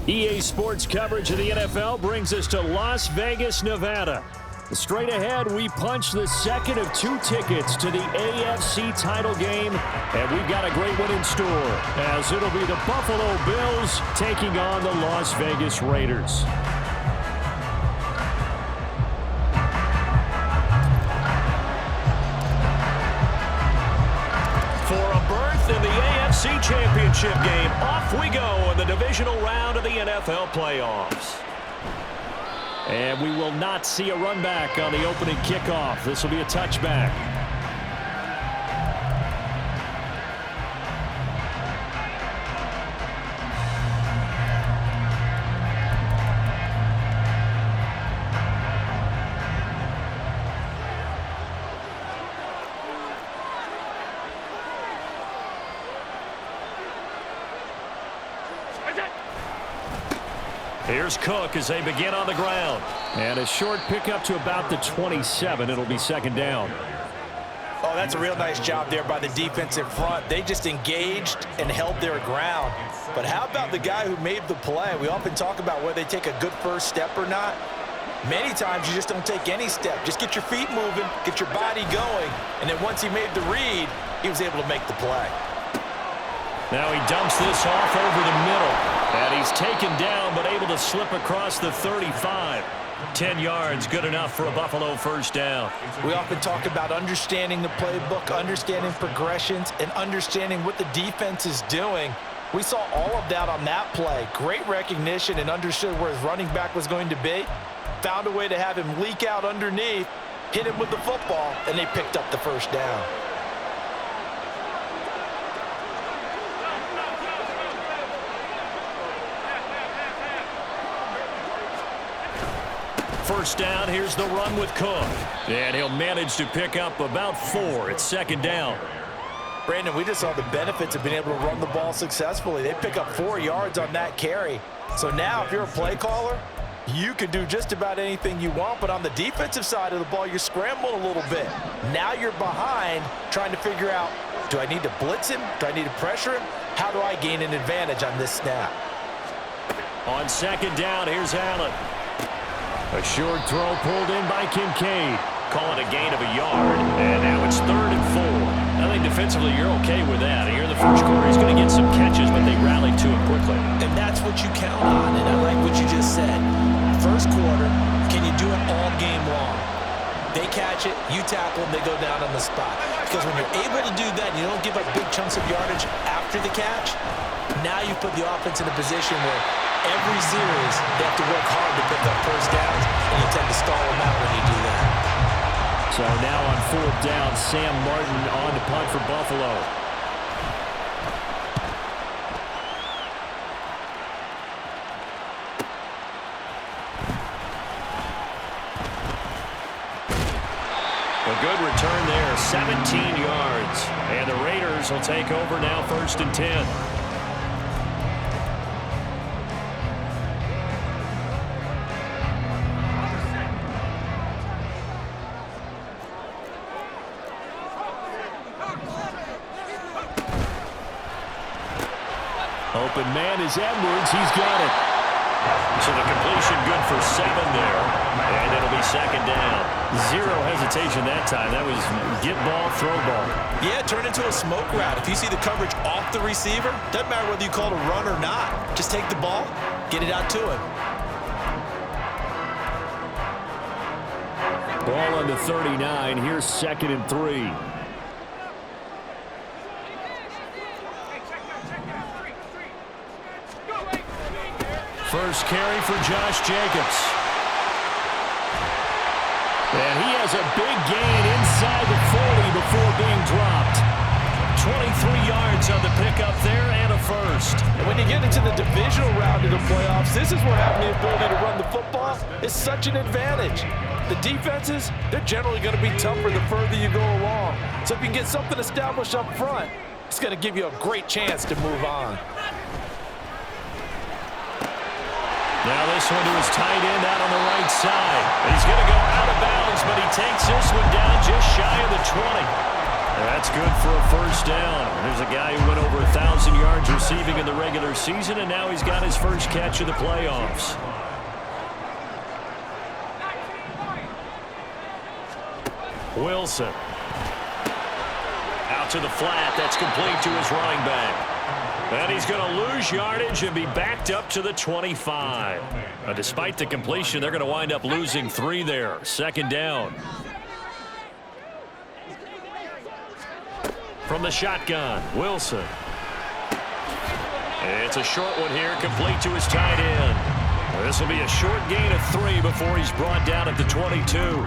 EA Sports coverage of the NFL brings us to Las Vegas, Nevada. Straight ahead, we punch the second of 2 tickets to the AFC title game, and we've got a great one in store, as it'll be the Buffalo Bills taking on the Las Vegas Raiders. In the AFC Championship game, off we go in the divisional round of the NFL playoffs. And we will not see a run back on the opening kickoff. This will be a touchback. Here's Cook as they begin on the ground. And a short pickup to about the 27. It'll be second down. Oh, that's a real nice job there by the defensive front. They just engaged and held their ground. But how about the guy who made the play? We often talk about whether they take a good first step or not. Many times you just don't take any step. Just get your feet moving, get your body going, and then once he made the read, he was able to make the play. Now he dumps this off over the middle. And he's taken down, but able to slip across the 35. 10 yards, good enough for a Buffalo first down. We often talk about understanding the playbook, understanding progressions, and understanding what the defense is doing. We saw all of that on that play. Great recognition and understood where his running back was going to be. Found a way to have him leak out underneath, hit him with the football, and they picked up the first down. First down, here's the run with Cook. And he'll manage to pick up about 4. It's second down. Brandon, we just saw the benefits of being able to run the ball successfully. They pick up 4 yards on that carry. So now if you're a play caller, you can do just about anything you want. But on the defensive side of the ball, you're scrambling a little bit. Now you're behind trying to figure out, do I need to blitz him? Do I need to pressure him? How do I gain an advantage on this snap? On second down, here's Allen. A short throw pulled in by Kincaid. Call it a gain of a yard. And now it's 3rd and 4. I think defensively you're okay with that. Here in the first quarter, he's going to get some catches, but they rallied to him quickly. And that's what you count on, and I like what you just said. First quarter, can you do it all game long? They catch it, you tackle them, they go down on the spot. Because when you're able to do that, you don't give up big chunks of yardage after the catch, now you put the offense in a position where every series, they have to work hard to pick up first downs, and you tend to stall them out when you do that. So now on 4th down, Sam Martin on to punt for Buffalo. A good return there, 17 yards. And the Raiders will take over now, 1st and 10. Open man is Edwards. He's got it. So the completion good for 7 there. And it'll be second down. 0 hesitation that time. That was get ball, throw ball. Yeah, turn into a smoke route. If you see the coverage off the receiver, doesn't matter whether you call it a run or not. Just take the ball, get it out to him. Ball on the 39. Here's 2nd and 3. First carry for Josh Jacobs. And he has a big gain inside the 40 before being dropped. 23 yards on the pickup there and a first. And when you get into the divisional round of the playoffs, this is where having the ability to run the football is such an advantage. The defenses, they're generally going to be tougher the further you go along. So if you can get something established up front, it's going to give you a great chance to move on. Now this one to his tight end out on the right side. He's going to go out of bounds, but he takes this one down just shy of the 20. That's good for a first down. There's a guy who went over 1,000 yards receiving in the regular season, and now he's got his first catch of the playoffs. Wilson. Out to the flat. That's complete to his running back. And he's going to lose yardage and be backed up to the 25. Despite the completion, they're going to wind up losing 3 there. Second down. From the shotgun, Wilson. It's a short one here, complete to his tight end. This will be a short gain of 3 before he's brought down at the 22.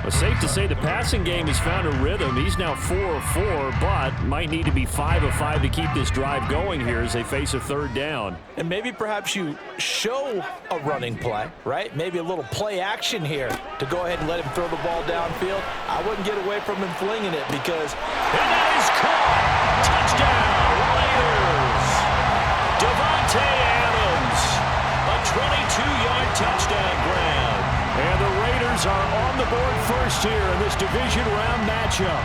It's safe to say the passing game has found a rhythm. He's now 4 of 4, but might need to be 5 of 5 to keep this drive going here as they face a third down. And maybe perhaps you show a running play, right? Maybe a little play action here to go ahead and let him throw the ball downfield. I wouldn't get away from him flinging it because... And that is caught! Touchdown, Raiders! Devontae Adams, a 22-yard touchdown grab. And the Raiders are on the board first here in this division round matchup.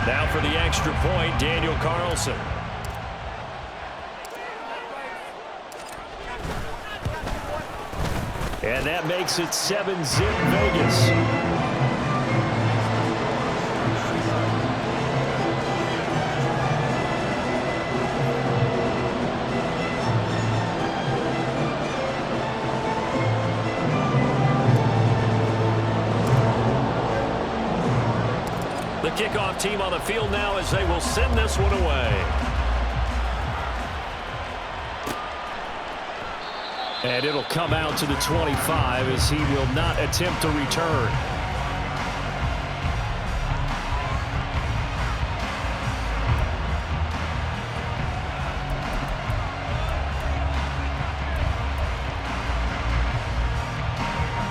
Now for the extra point, Daniel Carlson. And that makes it 7-zip Vegas. The kickoff team on the field now as they will send this one away. And it'll come out to the 25 as he will not attempt to return.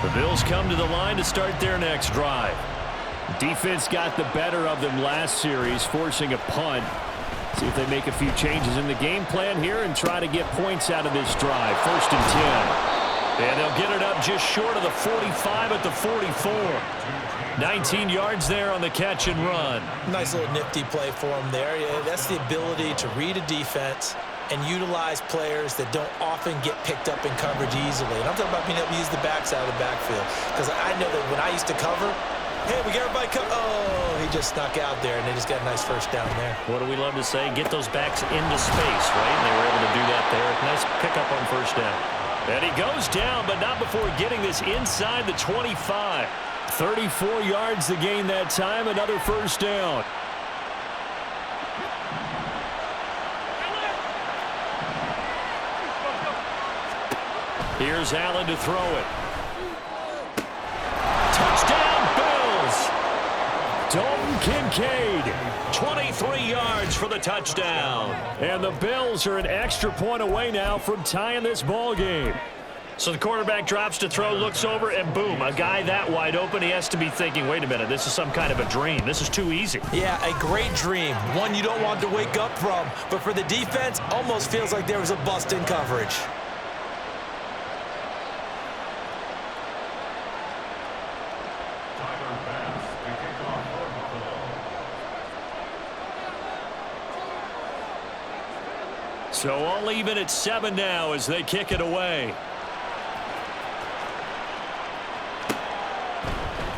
The Bills come to the line to start their next drive. Defense got the better of them last series, forcing a punt. See if they make a few changes in the game plan here and try to get points out of this drive. 1st and 10. And they'll get it up just short of the 45 at the 44. 19 yards there on the catch and run. Nice little nifty play for him there. Yeah, that's the ability to read a defense and utilize players that don't often get picked up in coverage easily. And I'm talking about being able to use the backside of the backfield. Because I know that when I used to cover, hey, we got everybody come. Oh, he just snuck out there, and they just got a nice first down there. What do we love to say? Get those backs into space, right? And they were able to do that there. Nice pickup on first down. And he goes down, but not before getting this inside the 25. 34 yards to gain that time. Another first down. Here's Allen to throw it. Touchdown, Bills! Dalton Kincaid, 23 yards for the touchdown. And the Bills are an extra point away now from tying this ball game. So the quarterback drops to throw, looks over, and boom, a guy that wide open, he has to be thinking, wait a minute, this is some kind of a dream. This is too easy. Yeah, a great dream, one you don't want to wake up from. But for the defense, almost feels like there was a bust in coverage. So all even at 7 now as they kick it away.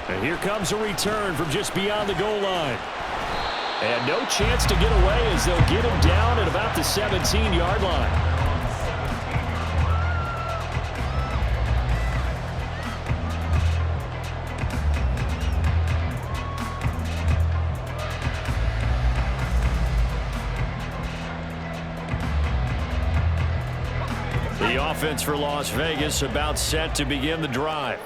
And here comes a return from just beyond the goal line. And no chance to get away as they'll get him down at about the 17-yard line. The offense for Las Vegas about set to begin the drive.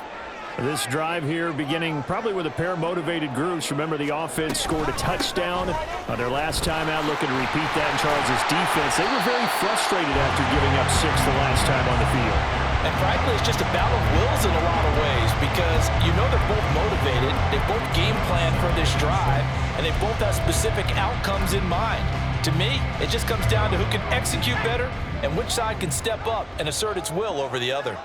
This drive here beginning probably with a pair of motivated groups. Remember, the offense scored a touchdown on their last time out, looking to repeat that in Charles' defense. They were very frustrated after giving up 6 the last time on the field. And frankly, it's just a battle of wills in a lot of ways because you know they're both motivated. They both game plan for this drive, and they both have specific outcomes in mind. To me, it just comes down to who can execute better and which side can step up and assert its will over the other.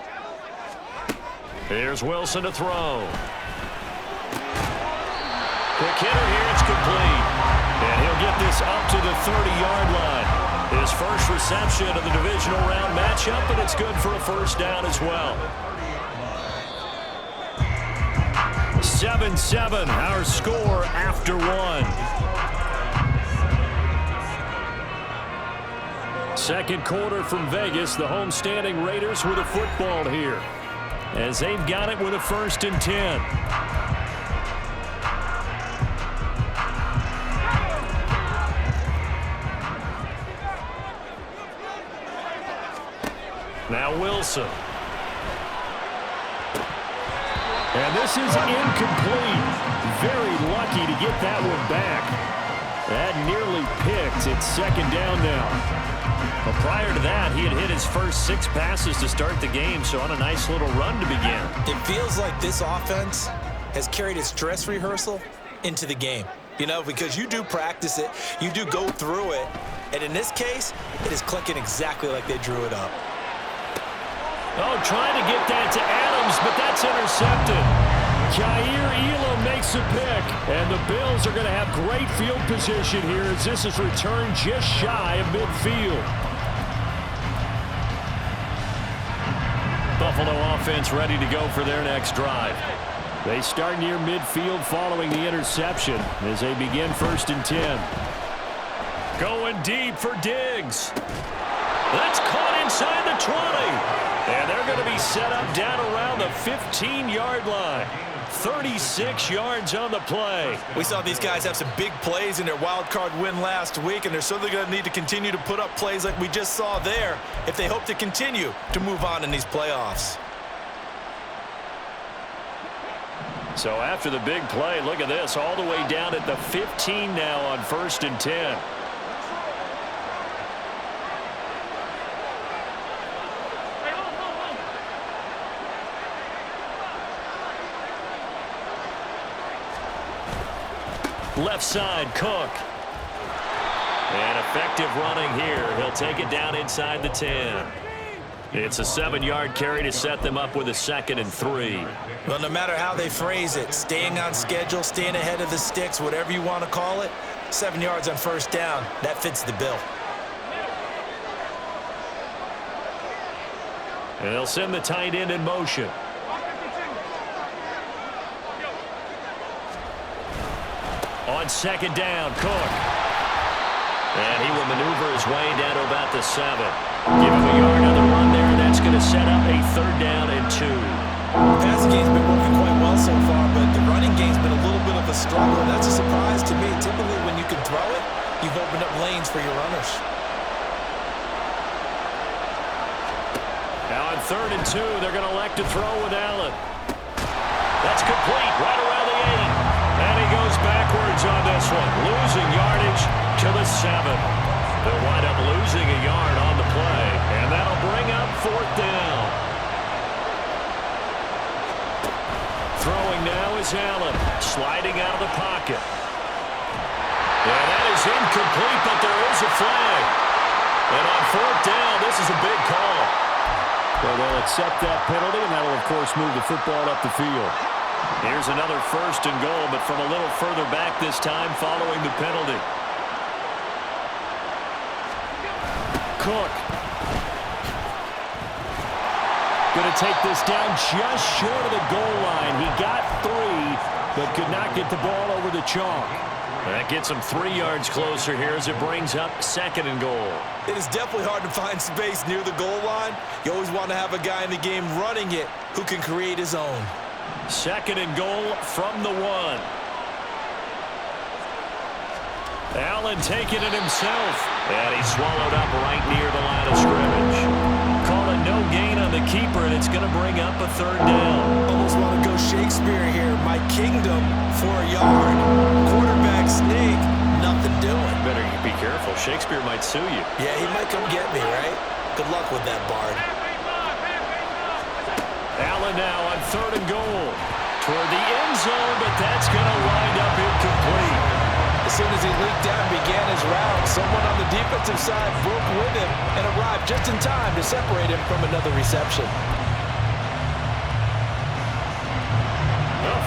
Here's Wilson to throw. Quick hitter here, it's complete. And he'll get this up to the 30-yard line. His first reception of the divisional round matchup, and it's good for a first down as well. 7-7, our score after one. Second quarter from Vegas, the homestanding Raiders with a football here, as they've got it with a 1st and 10. Now Wilson. And this is incomplete. Very lucky to get that one back. That nearly picked. It's 2nd down now. But prior to that, he had hit his first 6 passes to start the game, so on a nice little run to begin. It feels like this offense has carried its dress rehearsal into the game. You know, because you do practice it, you do go through it, and in this case, it is clicking exactly like they drew it up. Oh, trying to get that to Adams, but that's intercepted. Jair Elam makes a pick, and the Bills are going to have great field position here as this is returned just shy of midfield. Buffalo offense ready to go for their next drive. They start near midfield following the interception as they begin 1st and 10. Going deep for Diggs. That's caught inside the 20. And they're going to be set up down around the 15-yard line. 36 yards on the play. We saw these guys have some big plays in their wild card win last week, and they're certainly going to need to continue to put up plays like we just saw there if they hope to continue to move on in these playoffs. So after the big play, look at this, all the way down at the 15 now on 1st and 10. Left side, Cook. And effective running here. He'll take it down inside the 10. It's a 7-yard carry to set them up with a 2nd and 3. Well, no matter how they phrase it, staying on schedule, staying ahead of the sticks, whatever you want to call it, 7 yards on 1st down, that fits the bill. And they'll send the tight end in motion. On 2nd down, Cook. And he will maneuver his way down to about the 7. Give him a yard on the run there, and that's going to set up a 3rd down and 2. The passing game's been working quite well so far, but the running game's been a little bit of a struggle. That's a surprise to me. Typically, when you can throw it, you've opened up lanes for your runners. Now on 3rd and 2, they're going to elect to throw with Allen. That's complete, right around the 8. And he goes backwards on this one, losing yardage to the 7. They'll wind up losing a yard on the play, and that'll bring up 4th down. Throwing now is Allen, sliding out of the pocket. And that is incomplete, but there is a flag. And on 4th down, this is a big call. So they'll accept that penalty, and that'll, of course, move the football up the field. Here's another 1st and goal, but from a little further back this time following the penalty. Cook. Going to take this down just short of the goal line. He got 3, but could not get the ball over the chalk. That gets him 3 yards closer here as it brings up 2nd and goal. It is definitely hard to find space near the goal line. You always want to have a guy in the game running it who can create his own. 2nd and goal from the 1. Allen taking it himself. And he's swallowed up right near the line of scrimmage. Call it no gain on the keeper, and it's going to bring up a 3rd down. Almost want to go Shakespeare here. My kingdom for a yard. Quarterback sneak. Nothing doing. Better be careful. Shakespeare might sue you. Yeah, he might come get me, right? Good luck with that, Bard. Allen now on 3rd and goal. Toward the end zone, but that's going to wind up incomplete. As soon as he leaked out and began his route, someone on the defensive side broke with him and arrived just in time to separate him from another reception.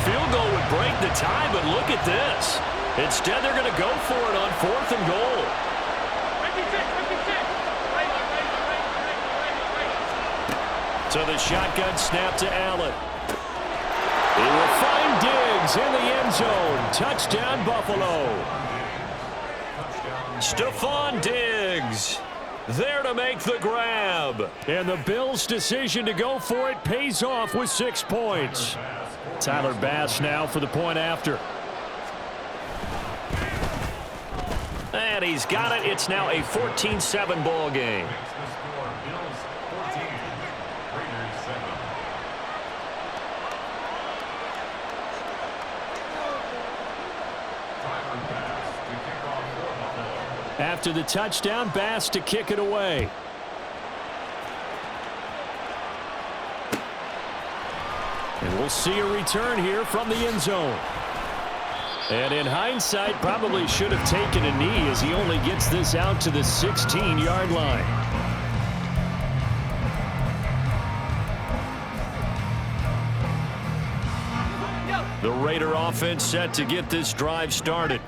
field goal would break the tie, but look at this. Instead, they're going to go for it on 4th and goal. So the shotgun snap to Allen. He will find Diggs in the end zone. Touchdown, Buffalo. Stephon Diggs there to make the grab. And the Bills' decision to go for it pays off with 6 points. Tyler Bass now for the point after. And he's got it. It's now a 14-7 ball game. After the touchdown, Bass to kick it away. And we'll see a return here from the end zone. And in hindsight, probably should have taken a knee as he only gets this out to the 16-yard line. The Raider offense set to get this drive started.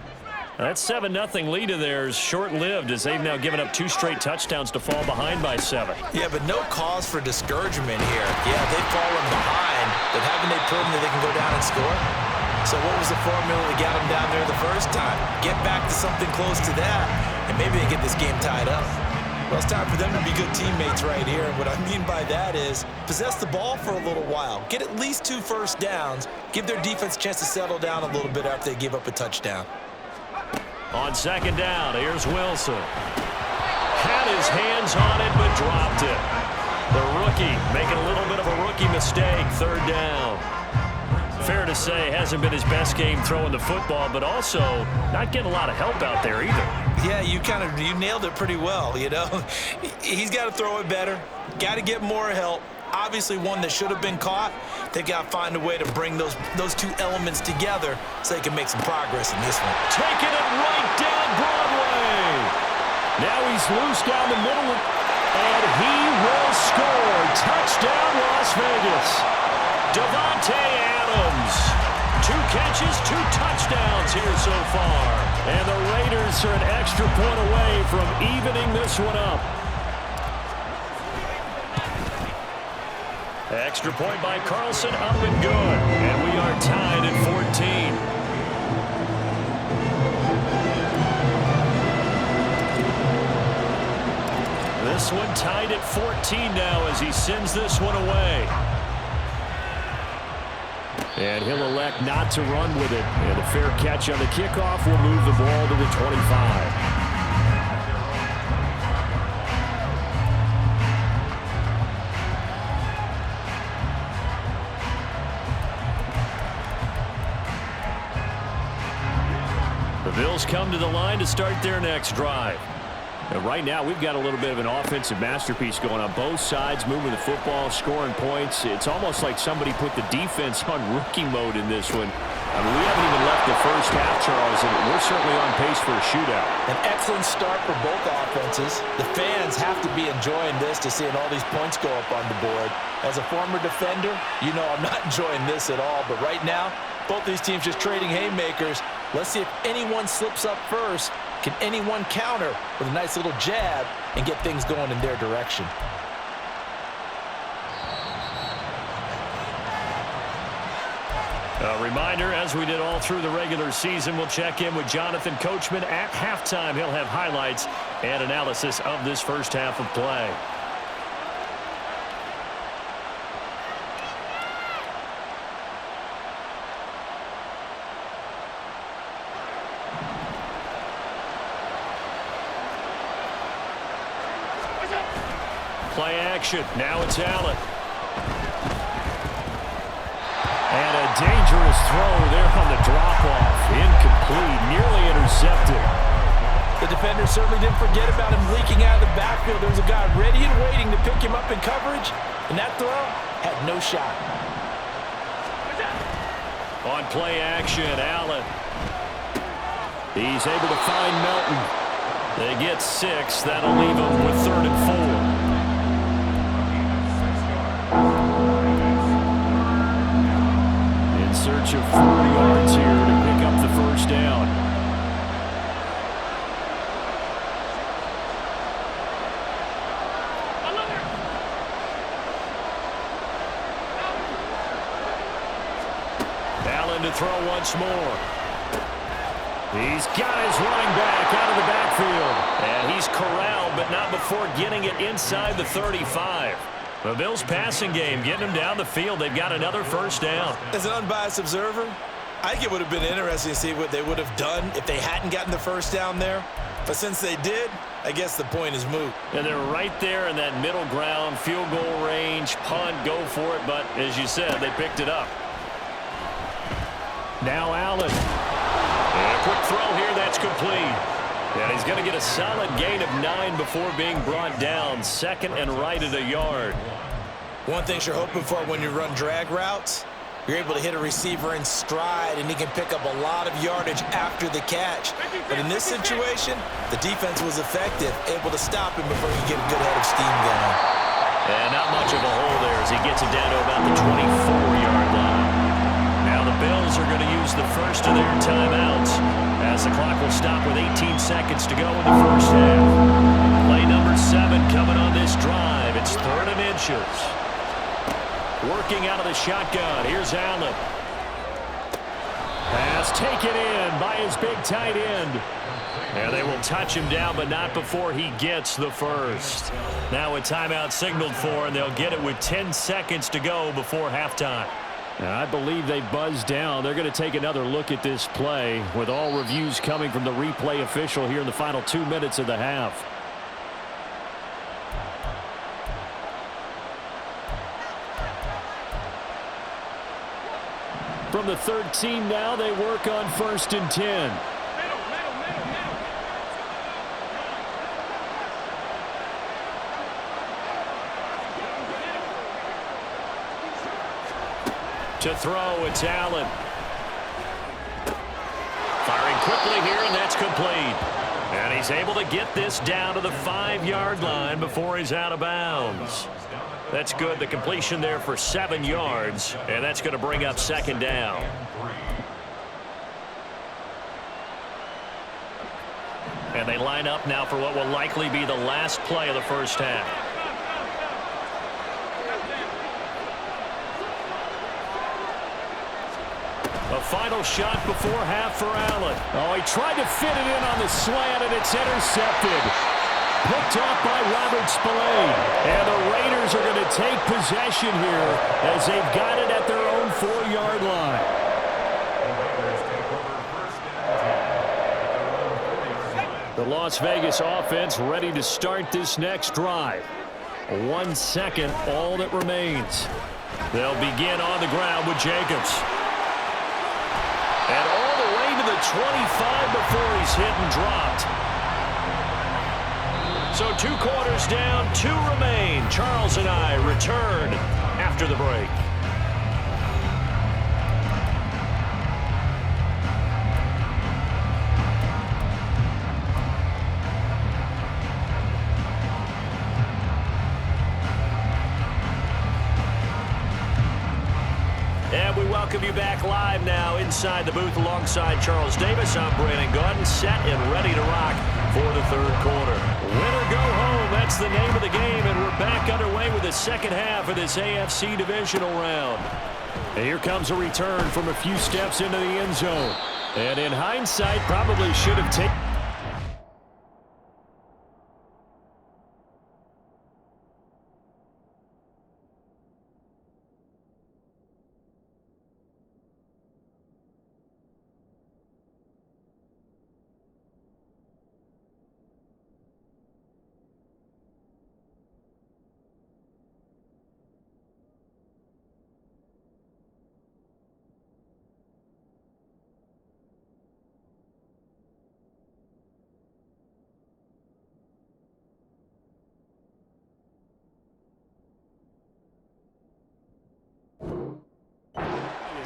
That 7-0 lead of theirs short-lived as they've now given up 2 straight touchdowns to fall behind by 7. Yeah, but no cause for discouragement here. Yeah, they've fallen behind, but haven't they proven that they can go down and score? So what was the formula that got them down there the first time? Get back to something close to that, and maybe they get this game tied up. Well, it's time for them to be good teammates right here. And what I mean by that is possess the ball for a little while. Get at least 2 first downs. Give their defense a chance to settle down a little bit after they give up a touchdown. On 2nd down, here's Wilson. Had his hands on it, but dropped it. The rookie making a little bit of a rookie mistake, 3rd down. Fair to say, hasn't been his best game throwing the football, but also not getting a lot of help out there either. Yeah, you nailed it pretty well, you know. He's got to throw it better, got to get more help. Obviously one that should have been caught. They've got to find a way to bring those 2 elements together so they can make some progress in this one. Taking it right down Broadway. Now he's loose down the middle, and he will score. Touchdown, Las Vegas. Davante Adams. 2 catches, 2 touchdowns here so far. And the Raiders are an extra point away from evening this one up. Extra point by Carlson, up and good. And we are tied at 14. This one tied at 14 now as he sends this one away. And he'll elect not to run with it. And a fair catch on the kickoff will move the ball to the 25. The Bills come to the line to start their next drive. And right now, we've got a little bit of an offensive masterpiece going on both sides, moving the football, scoring points. It's almost like somebody put the defense on rookie mode in this one. I mean, we haven't even left the first half, Charles, and we're certainly on pace for a shootout. An excellent start for both offenses. The fans have to be enjoying this to seeing all these points go up on the board. As a former defender, you know I'm not enjoying this at all. But right now, both these teams just trading haymakers. Let's see if anyone slips up first. Can anyone counter with a nice little jab and get things going in their direction? A reminder, as we did all through the regular season, we'll check in with Jonathan Coachman at halftime. He'll have highlights and analysis of this first half of play. Play action. Now it's Allen. And a dangerous throw there on the drop-off. Incomplete. Nearly intercepted. The defender certainly didn't forget about him leaking out of the backfield. There was a guy ready and waiting to pick him up in coverage. And that throw had no shot. On play action, Allen. He's able to find Melton. They get 6. That'll leave them with 3rd and 4. Search average of 4 yards here to pick up the first down. Allen to throw once more. He's got his running back out of the backfield. And he's corralled, but not before getting it inside the 35. The Bills' passing game getting them down the field. They've got another first down. As an unbiased observer, I think it would have been interesting to see what they would have done if they hadn't gotten the first down there. But since they did, I guess the point is moot. And they're right there in that middle ground, field goal range, punt, go for it. But as you said, they picked it up. Now Allen. And a quick throw here, that's complete. And he's going to get a solid gain of 9 before being brought down. Second and right at a yard. One thing you're hoping for when you run drag routes, you're able to hit a receiver in stride, and he can pick up a lot of yardage after the catch. But in this situation, the defense was effective, able to stop him before he get a good head of steam going. And not much of a hole there as he gets it down to about the 24-yard line. Now the Bills are going to use the first of their timeouts as the clock will stop with 18 seconds to go in the first half. Play number 7 coming on this drive. It's 3rd and inches. Working out of the shotgun. Here's Allen. Pass taken in by his big tight end. And they will touch him down, but not before he gets the first. Now a timeout signaled for, and they'll get it with 10 seconds to go before halftime. I believe they buzzed down. They're going to take another look at this play with all reviews coming from the replay official here in the final 2 minutes of the half. From the 13 now, they work on 1st and 10. To throw, it's Allen. Firing quickly here, and that's complete. And he's able to get this down to the 5-yard line before he's out of bounds. That's good. The completion there for 7 yards, and that's going to bring up 2nd down. And they line up now for what will likely be the last play of the first half. A final shot before half for Allen. Oh, he tried to fit it in on the slant, and it's intercepted. Picked off by Robert Spillane. And the Raiders are going to take possession here as they've got it at their own 4-yard line. The Las Vegas offense ready to start this next drive. 1 second, all that remains. They'll begin on the ground with Jacobs. And all the way to the 25 before he's hit and dropped. So 2 quarters down, 2 remain. Charles and I return after the break. And we welcome you back live now inside the booth alongside Charles Davis. I'm Brandon Gaudin, set and ready to rock for the 3rd quarter. Win or go home, that's the name of the game, and we're back underway with the second half of this AFC Divisional round. And here comes a return from a few steps into the end zone. And in hindsight, probably should have taken...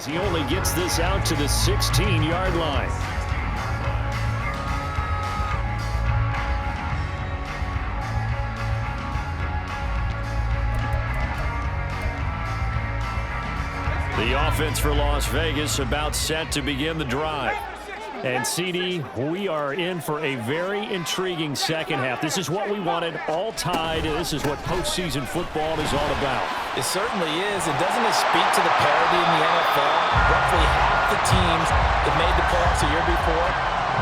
He only gets this out to the 16-yard line. The The offense for Las Vegas about set to begin the drive. And, CD, we are in for a very intriguing second half. This is what we wanted, all tied. This is what postseason football is all about. It certainly is. And doesn't it speak to the parity in the NFL? Roughly half the teams that made the playoffs the year before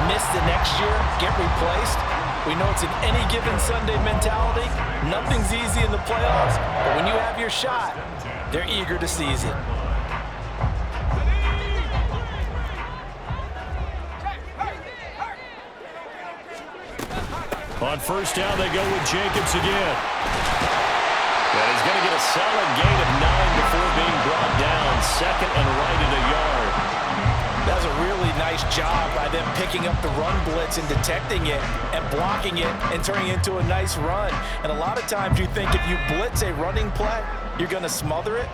miss the next year, get replaced. We know it's an any given Sunday mentality. Nothing's easy in the playoffs, but when you have your shot, they're eager to seize it. On first down, they go with Jacobs again. And he's going to get a solid gain of 9 before being brought down. Second and right at a yard. That was a really nice job by them picking up the run blitz and detecting it and blocking it and turning it into a nice run. And a lot of times you think if you blitz a running play, you're going to smother it.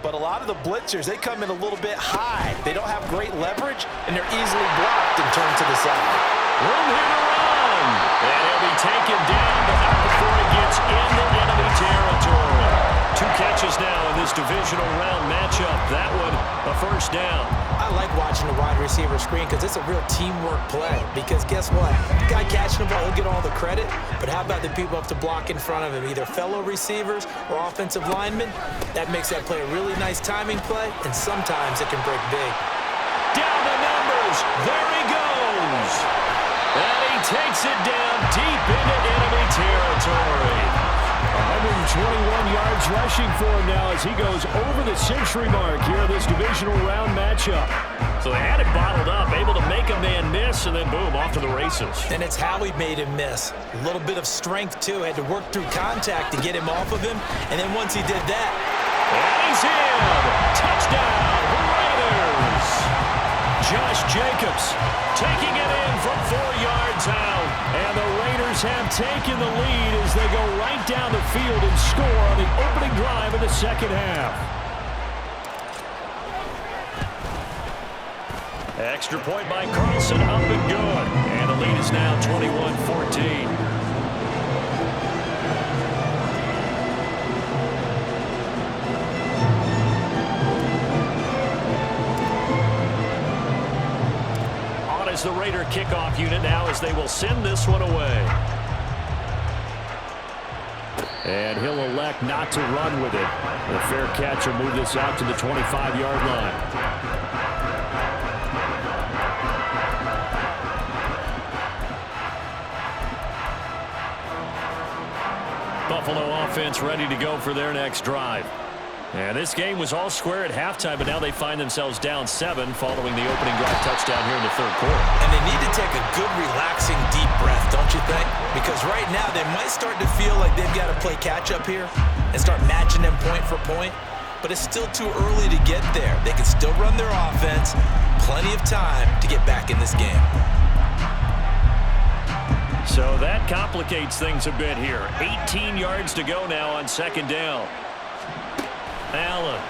But a lot of the blitzers, they come in a little bit high. They don't have great leverage, and they're easily blocked and turned to the side. Room here to run. And he'll be taken down, but not before he gets into enemy territory. 2 catches now in this divisional round matchup. That one, a first down. I like watching the wide receiver screen because it's a real teamwork play. Because guess what? The guy catching the ball, he'll get all the credit. But how about the people up to block in front of him, either fellow receivers or offensive linemen? That makes that play a really nice timing play, and sometimes it can break big. Down the numbers. There he goes. And he takes it down deep into enemy territory. 121 yards rushing for him now as he goes over the century mark here in this divisional round matchup. So they had it bottled up, able to make a man miss, and then boom, off to the races. And it's how he made him miss. A little bit of strength, too. Had to work through contact to get him off of him. And then once he did that, and he's in. Touchdown, Raiders. Josh Jacobs taking it in from 4 yards out. And the Raiders have taken the lead as they go right down the field and score on the opening drive of the second half. Extra point by Carlson, up and good. And the lead is now 21-14. Is the Raider kickoff unit now as they will send this one away. And he'll elect not to run with it. The fair catch will move this out to the 25-yard line. Buffalo offense ready to go for their next drive. And this game was all square at halftime, but now they find themselves down 7 following the opening drive touchdown here in the third quarter. And they need to take a good, relaxing, deep breath, don't you think? Because right now they might start to feel like they've got to play catch-up here and start matching them point for point. But it's still too early to get there. They can still run their offense. Plenty of time to get back in this game. So that complicates things a bit here. 18 yards to go now on second down. Allen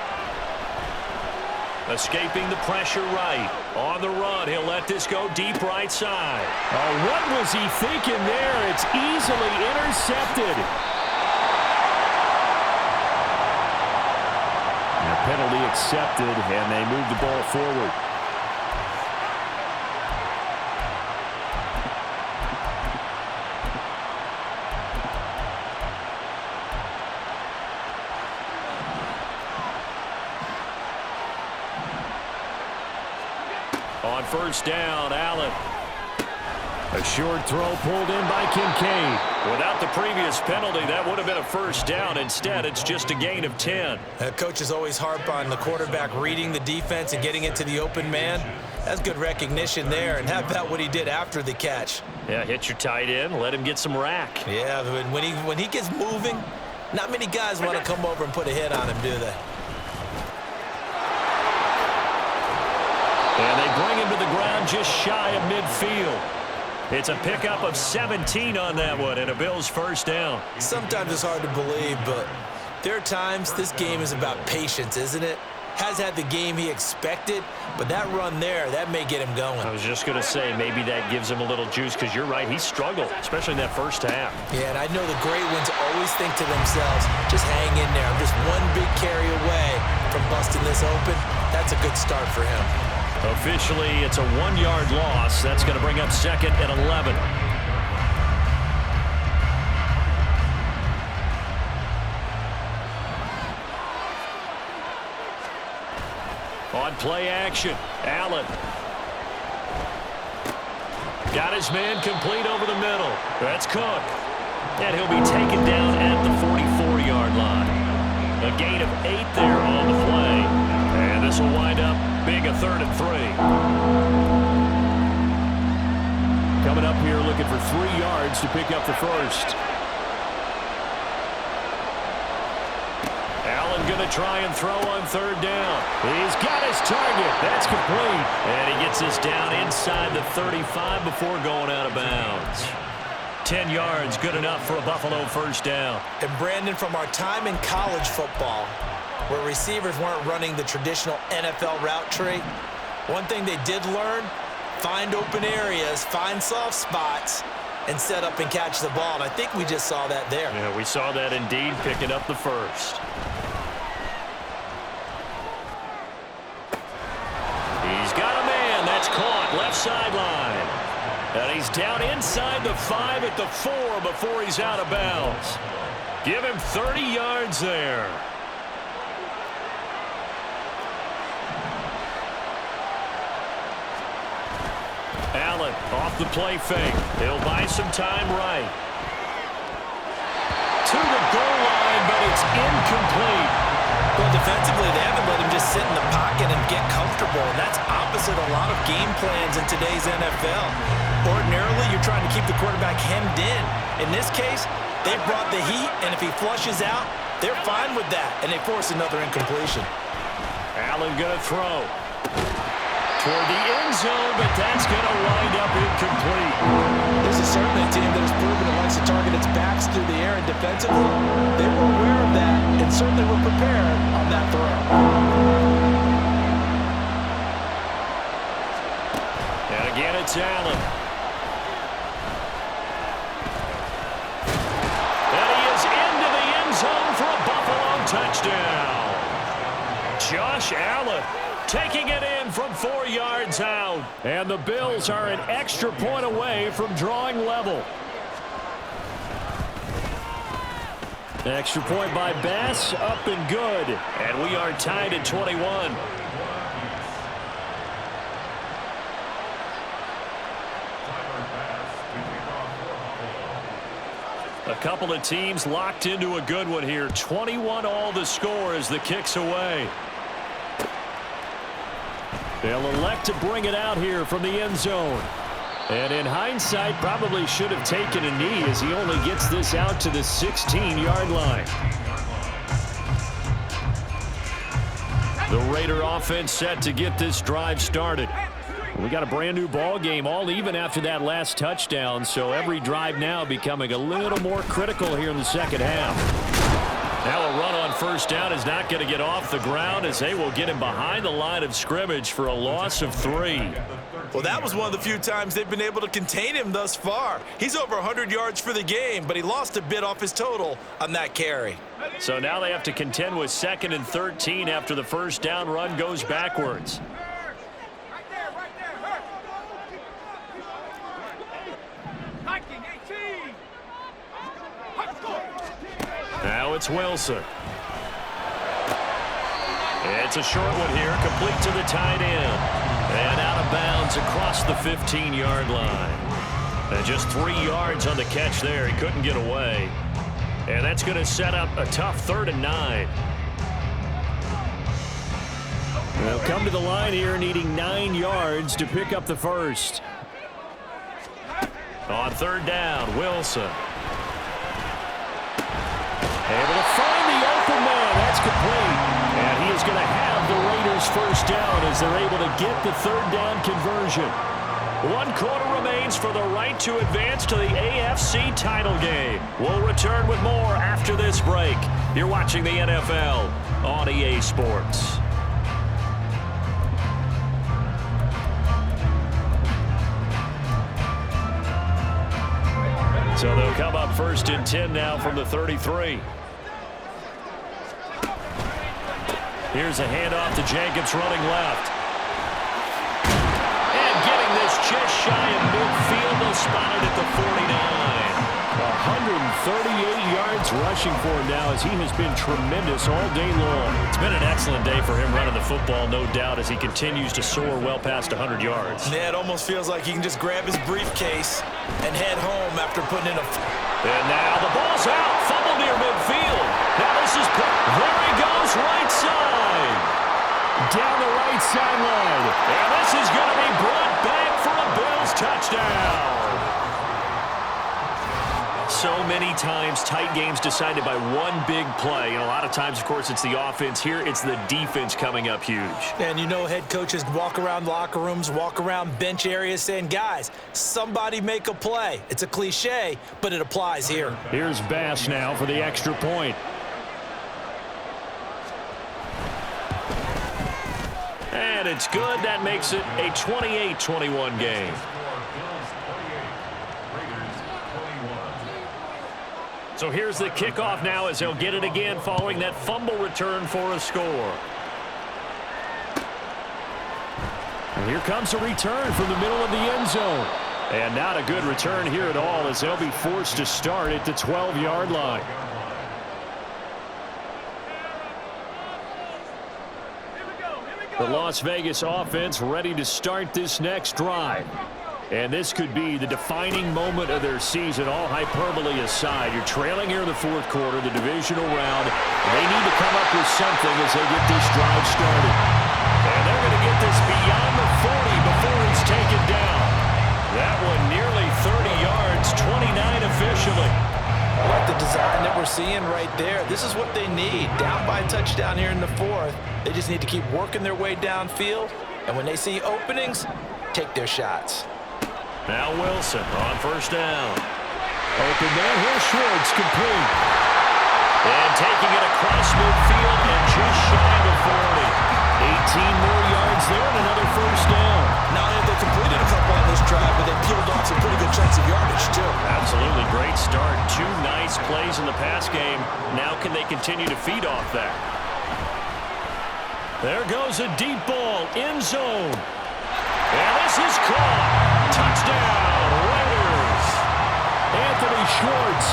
escaping the pressure right. On the run, he'll let this go deep right side. Oh, what was he thinking there? It's easily intercepted. And a penalty accepted, and they move the ball forward. On first down, Allen. A short throw pulled in by Kincaid. Without the previous penalty, that would have been a first down. Instead, it's just a gain of 10. Coaches always harp on the quarterback reading the defense and getting it to the open man. That's good recognition there. And how about what he did after the catch? Yeah, hit your tight end, let him get some rack. Yeah, but when he gets moving, not many guys want to come over and put a hit on him, do they? And they bring him to the ground just shy of midfield. It's a pickup of 17 on that one and a Bills first down. Sometimes it's hard to believe, but there are times this game is about patience, isn't it? Has had the game he expected, but that run there, that may get him going. I was just going to say, maybe that gives him a little juice because you're right, he struggled, especially in that first half. Yeah, and I know the great ones always think to themselves, just hang in there. I'm just one big carry away from busting this open. That's a good start for him. Officially, it's a 1-yard loss. That's going to bring up 2nd and 11. On play action, Allen. Got his man complete over the middle. That's Cook. And he'll be taken down at the 44-yard line. A gain of 8 there on the play. And this will wind up being a 3rd and 3. Coming up here looking for 3 yards to pick up the first. Allen going to try and throw on 3rd down. He's got his target. That's complete. And he gets us down inside the 35 before going out of bounds. 10 yards, good enough for a Buffalo first down. And Brandon, from our time in college football, where receivers weren't running the traditional NFL route tree, one thing they did learn, find open areas, find soft spots, and set up and catch the ball. And I think we just saw that there. Yeah, we saw that indeed, picking up the first. He's got a man. That's caught. Left sideline. And he's down inside the 5 at the 4 before he's out of bounds. Give him 30 yards there. Allen off the play fake. He'll buy some time right. To the goal line, but it's incomplete. Well, defensively, they haven't let him just sit in the pocket and get comfortable, and that's opposite a lot of game plans in today's NFL. Ordinarily, you're trying to keep the quarterback hemmed in. In this case, they brought the heat, and if he flushes out, they're fine with that, and they force another incompletion. Allen going to throw toward the end zone, but that's going to wind up incomplete. This is certainly a team that has proven it likes to target its backs through the air, and defensively, they were aware of that and certainly were prepared on that throw. And again, it's Allen. And he is into the end zone for a Buffalo touchdown. Josh Allen taking it in from 4 yards out. And the Bills are an extra point away from drawing level. Extra point by Bass, up and good. And we are tied at 21. A couple of teams locked into a good one here. 21 all the score as the kick's away. They'll elect to bring it out here from the end zone. And in hindsight, probably should have taken a knee as he only gets this out to the 16-yard line. The Raider offense set to get this drive started. We got a brand new ball game, all even after that last touchdown, so every drive now becoming a little more critical here in the second half. Now a run on first down is not going to get off the ground as they will get him behind the line of scrimmage for a loss of 3. Well, that was one of the few times they've been able to contain him thus far. He's over 100 yards for the game, but he lost a bit off his total on that carry. So now they have to contend with 2nd and 13 after the first down run goes backwards. Now it's Wilson. It's a short one here, complete to the tight end. And out of bounds across the 15-yard line. And just 3 yards on the catch there. He couldn't get away. And that's going to set up a tough 3rd and 9. They'll come to the line here needing 9 yards to pick up the first. On 3rd down, Wilson. Able to find the open man. That's complete. And he is going to have the Raiders first down as they're able to get the 3rd down conversion. 1 quarter remains for the right to advance to the AFC title game. We'll return with more after this break. You're watching the NFL on EA Sports. So they'll come up 1st and 10 now from the 33. Here's a handoff to Jacobs running left. And getting this just shy of midfield. They'll spot it at the 49. 138 yards rushing for him now as he has been tremendous all day long. It's been an excellent day for him running the football, no doubt, as he continues to soar well past 100 yards. Yeah, it almost feels like he can just grab his briefcase and head home after putting in a... And now the ball's out. Fumble near midfield. Now this is... There he goes, right side. Down the right sideline. And this is going to be brought back for a Bills touchdown. So many times tight games decided by one big play. And a lot of times, of course, it's the offense. Here, it's the defense coming up huge. And you know head coaches walk around locker rooms, walk around bench areas saying, guys, somebody make a play. It's a cliche, but it applies here. Here's Bass now for the extra point. And it's good. That makes it a 28-21 game. So here's the kickoff now as they'll get it again following that fumble return for a score. And here comes a return from the middle of the end zone. And not a good return here at all as they'll be forced to start at the 12-yard line. The Las Vegas offense ready to start this next drive. And this could be the defining moment of their season, all hyperbole aside. You're trailing here in the fourth quarter, the divisional round. They need to come up with something as they get this drive started. And they're going to get this beyond the 40 before it's taken down. That one nearly 30 yards, 29 officially. I like the design that we're seeing right there. This is what they need. Down by a touchdown here in the fourth. They just need to keep working their way downfield. And when they see openings, take their shots. Now Wilson on first down. Open there. Here's Schwartz complete. And taking it across midfield and just shy of the 40. 18 more yards there and another first down. Not only have they completed a couple on this drive, but they peeled off some pretty good chunks of yardage, too. Absolutely great start. Two nice plays in the pass game. Now can they continue to feed off that? There goes a deep ball, end zone. And this is caught. Touchdown, Raiders. Anthony Schwartz,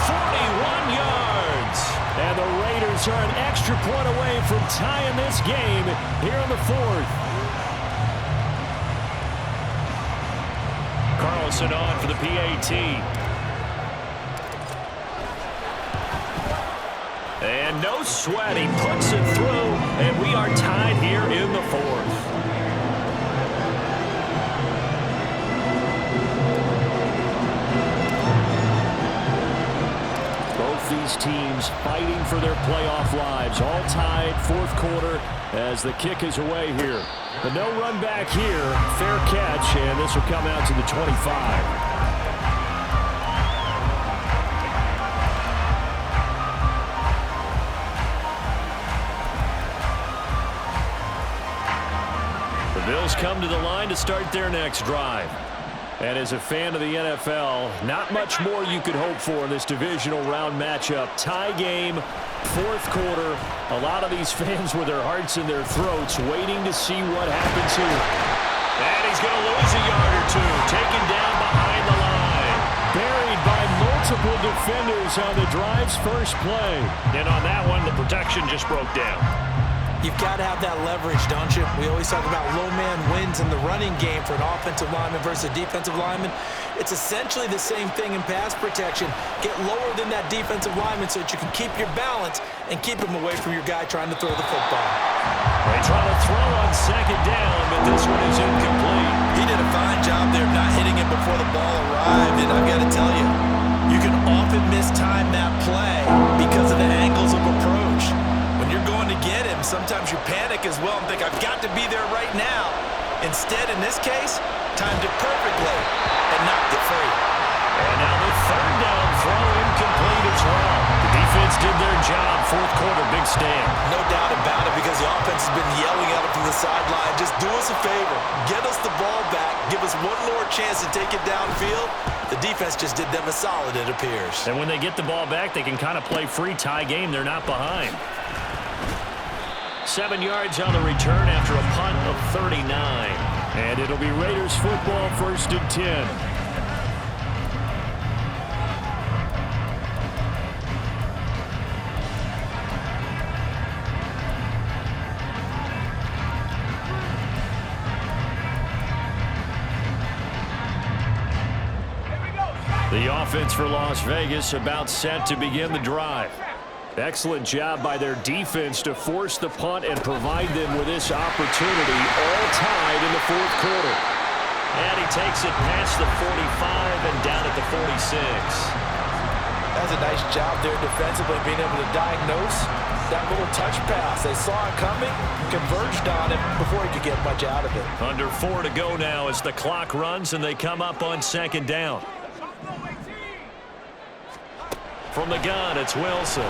41 yards. And the Raiders are an extra point away from tying this game here in the fourth. Carlson on for the PAT. And no sweat, he puts it through, and we are tied here in the fourth. These teams fighting for their playoff lives, all tied fourth quarter as the kick is away here. The no run back here, fair catch, and this will come out to the 25. The Bills come to the line to start their next drive. And as a fan of the NFL, not much more you could hope for in this divisional round matchup. Tie game, fourth quarter. A lot of these fans with their hearts in their throats waiting to see what happens here. And he's going to lose a yard or two. Taken down behind the line. Buried by multiple defenders on the drive's first play. And on that one, the protection just broke down. You've got to have that leverage, don't you? We always talk about low man wins in the running game for an offensive lineman versus a defensive lineman. It's essentially the same thing in pass protection. Get lower than that defensive lineman so that you can keep your balance and keep him away from your guy trying to throw the football. They try to throw on second down, but this one is incomplete. He did a fine job there of not hitting it before the ball arrived, and I've got to tell you, you can often mistime that play because of the angles of approach. When you're going to get him, sometimes you panic as well and think, I've got to be there right now. Instead, in this case, timed it perfectly and knocked it free. And now the third down throw incomplete as well. The defense did their job. Fourth quarter, big stand. No doubt about it because the offense has been yelling at him from the sideline. Just do us a favor. Get us the ball back. Give us one more chance to take it downfield. The defense just did them a solid, it appears. And when they get the ball back, they can kind of play free tie game. They're not behind. 7 yards on the return after a punt of 39. And it'll be Raiders football, 1st and 10. The offense for Las Vegas about set to begin the drive. Excellent job by their defense to force the punt and provide them with this opportunity, all tied in the 4th quarter. And he takes it past the 45 and down at the 46. That's a nice job there defensively, being able to diagnose that little touch pass. They saw it coming, converged on it before he could get much out of it. Under 4 to go now as the clock runs and they come up on 2nd down. From the gun, it's Wilson.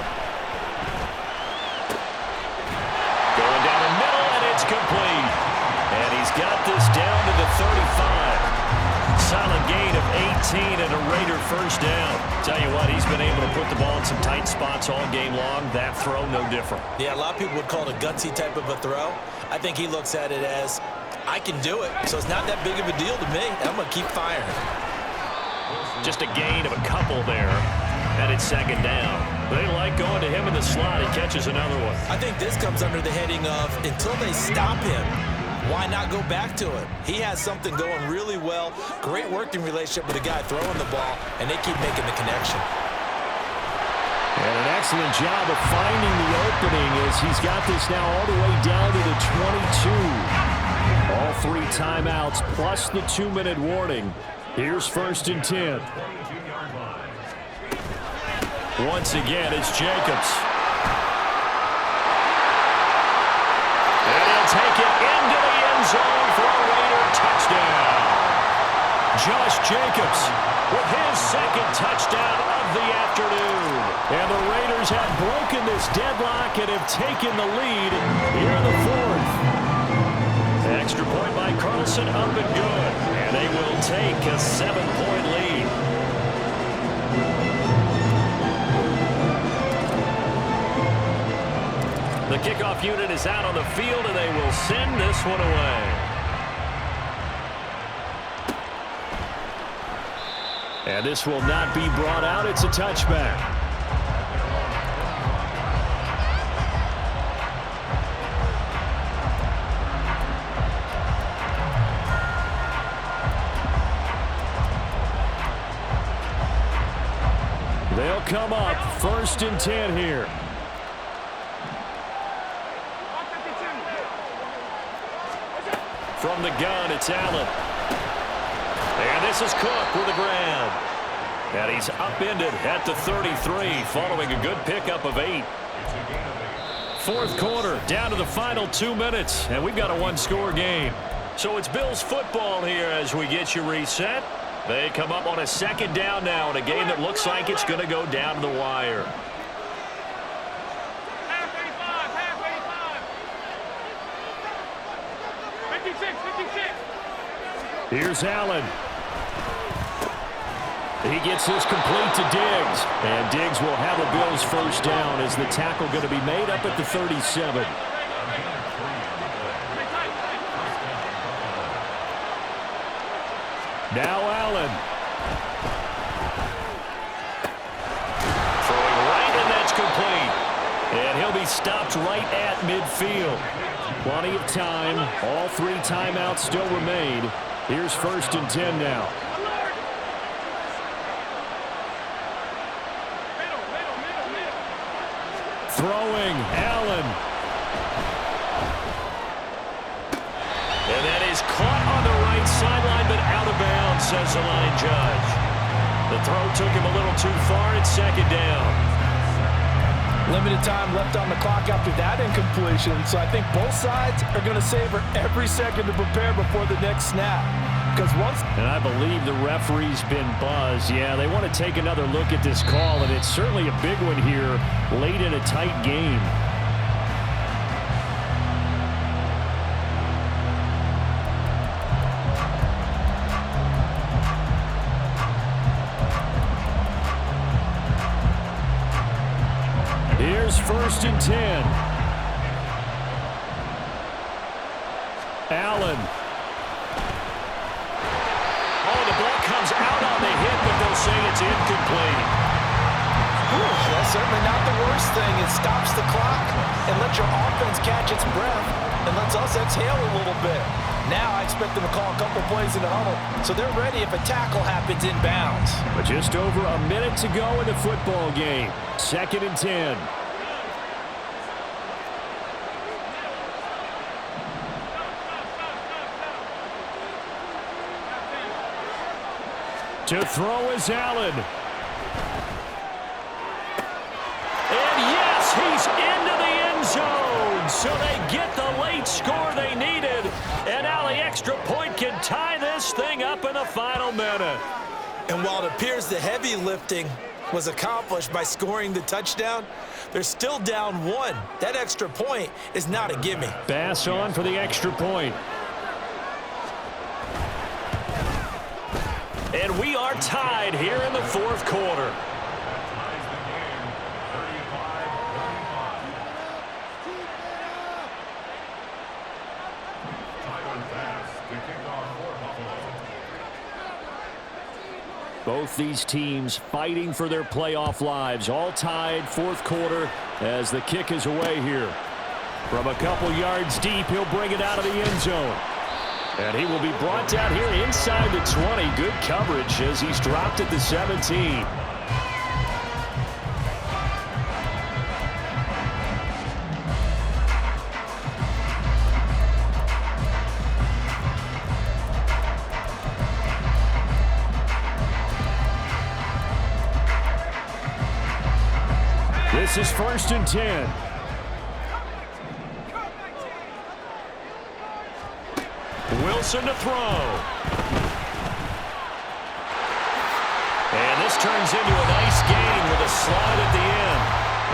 Going down the middle, and it's complete. And he's got this down to the 35. Solid gain of 18 and a Raider 1st down. Tell you what, he's been able to put the ball in some tight spots all game long. That throw, no different. Yeah, a lot of people would call it a gutsy type of a throw. I think he looks at it as, I can do it, so it's not that big of a deal to me. I'm going to keep firing. Just a gain of a couple there. And it's 2nd down. They like going to him in the slot. He catches another one. I think this comes under the heading of, until they stop him, why not go back to it? He has something going really well. Great working relationship with the guy throwing the ball, and they keep making the connection. And an excellent job of finding the opening as he's got this now all the way down to the 22. All 3 timeouts plus the 2-minute warning. Here's 1st and 10. Once again, it's Jacobs. And he'll take it into the end zone for a Raider touchdown. Josh Jacobs with his 2nd touchdown of the afternoon. And the Raiders have broken this deadlock and have taken the lead here in the 4th. Extra point by Carlson, up and good. And they will take a 7-point lead. The kickoff unit is out on the field, and they will send this one away. And this will not be brought out. It's a touchback. They'll come up 1st and 10 here. From the gun, it's Allen. And this is Cook with a grab. And he's upended at the 33, following a good pickup of 8. 4th quarter, down to the final 2 minutes, and we've got a 1-score game. So it's Bills football here as we get you reset. They come up on a 2nd down now in a game that looks like it's going to go down to the wire. Here's Allen. He gets this complete to Diggs. And Diggs will have a Bills 1st down as the tackle going to be made up at the 37. Now Allen. Throwing right, and that's complete. And he'll be stopped right at midfield. Plenty of time. All 3 timeouts still remain. Here's 1st and 10 now. Throwing, Allen. And that is caught on the right sideline, but out of bounds, says the line judge. The throw took him a little too far. It's 2nd down. Limited time left on the clock after that incompletion, so I think both sides are going to savor every second to prepare before the next snap. And I believe the referee's been buzzed. Yeah, they want to take another look at this call, and it's certainly a big one here late in a tight game. Here's 1st and 10. Allen. Oh, the ball comes out on the hit, but they'll say it's incomplete. That's certainly not the worst thing. It stops the clock and lets your offense catch its breath and lets us exhale a little bit. Now I expect them to call a couple plays in the huddle, so they're ready if a tackle happens inbounds. But just over a minute to go in the football game. 2nd and 10. To throw is Allen. And yes, he's into the end zone. So they get the late score they needed. And now the extra point can tie this thing up in the final minute. And while it appears the heavy lifting was accomplished by scoring the touchdown, they're still down 1. That extra point is not a gimme. Bass on for the extra point. And we are tied here in the 4th quarter. Both these teams fighting for their playoff lives, all tied 4th quarter as the kick is away here. From a couple yards deep, he'll bring it out of the end zone. And he will be brought down here inside the 20. Good coverage as he's dropped at the 17. This is 1st and 10. Wilson to throw. And this turns into a nice gain with a slide at the end.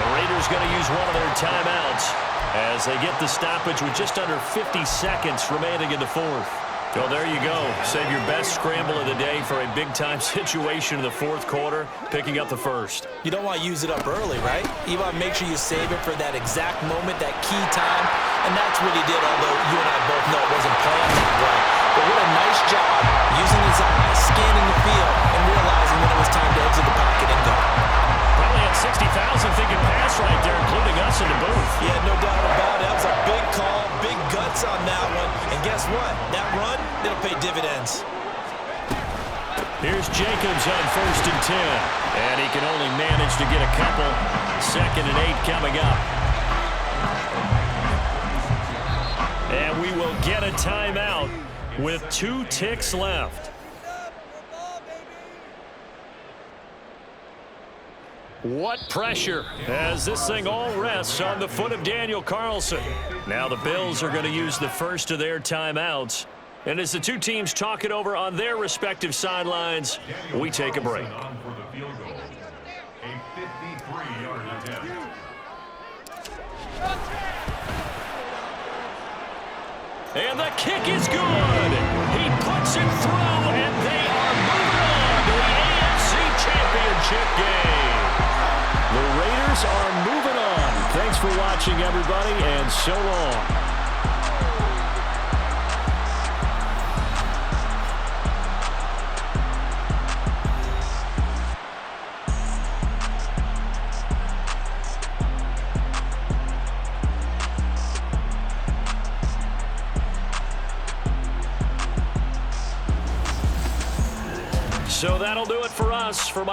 The Raiders going to use one of their timeouts as they get the stoppage with just under 50 seconds remaining in the 4th. Well, there you go. Save your best scramble of the day for a big-time situation in the 4th quarter, picking up the 1st. You don't want to use it up early, right? You want to make sure you save it for that exact moment, that key time, and that's what he did, although you and I both know it wasn't planned that way. But what a nice job using his eyes, scanning the field, and realizing when it was time to exit the pocket and go. Probably had 60,000 thinking pass right there, including us in the booth. Yeah, no doubt about it. That was a big call, big guts on that one. And guess what? That run, it'll pay dividends. Here's Jacobs on 1st and 10. And he can only manage to get a couple. 2nd and 8 coming up. And we will get a timeout with 2 ticks left. What pressure as this thing all rests on the foot of Daniel Carlson. Now the Bills are going to use the first of their timeouts. And as the two teams talk it over on their respective sidelines, we take a break. And the kick is good. He puts it through, and they are moving on to the AFC Championship game. The Raiders are moving on. Thanks for watching, everybody, and so long. So that'll do it for us. For my